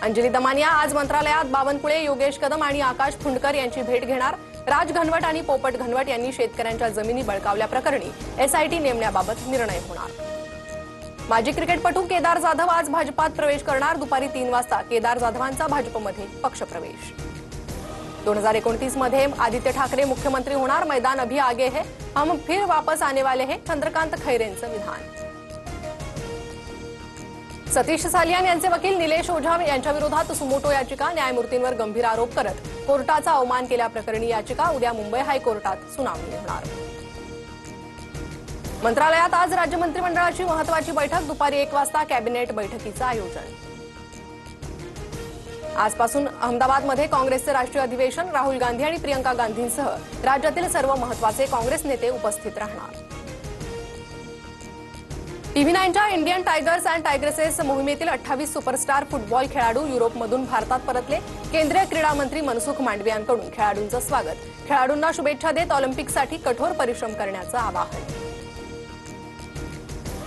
अंजली दमानिया आज मंत्रालयात बावनकुळे, योगेश कदम आणि आकाश फुंडकर यांची भेट घेणार। राज घनवट आणि पोपट घनवट यांनी शेतकऱ्यांच्या जमिनी बळकावल्याप्रकरणी एसआयटी नेमण्याबाबत निर्णय होणार। माजी क्रिकेटपटू केदार जाधव आज भाजपात प्रवेश करणार। दुपारी 3 वाजता केदार जाधवांचा भाजपमध्ये पक्षप्रवेश। 2029 मध्ये आदित्य ठाकरे मुख्यमंत्री होणार। मैदान अभी आगे है, हम फिर वापस आने वाले हैं, चंद्रकांत खैरेंचं विधान। सतीश सालियान यांचे वकील निलेश ओझा यांच्या विरोधात सुमोटो याचिका। न्यायमूर्तींवर गंभीर आरोप करत कोर्टाचा अवमान केल्याप्रकरणी याचिका। उद्या मुंबई हायकोर्टात सुनावणी होणार। मंत्रालयात आज राज्य मंत्रिमंडळाची महत्त्वाची बैठक। दुपारी 1 वाजता कॅबिनेट बैठकीचं आयोजन। आजपासून अहमदाबादमध्ये काँग्रेसचे राष्ट्रीय अधिवेशन। राहुल गांधी आणि प्रियंका गांधींसह राज्यातील सर्व महत्त्वाचे काँग्रेस नेते उपस्थित राहणार। TV9च्या Indian tigers and टायग्रेसेस मोहिमेतील 28 superstar football खेळाडू युरोपमधून भारतात परतले। केंद्रीय क्रीडा मंत्री मनसुख मांडवियांकडून खेळाडूंचं स्वागत। खेळाडूंना शुभेच्छा देत ऑलिम्पिकसाठी कठोर परिश्रम करण्याचं आवाहन।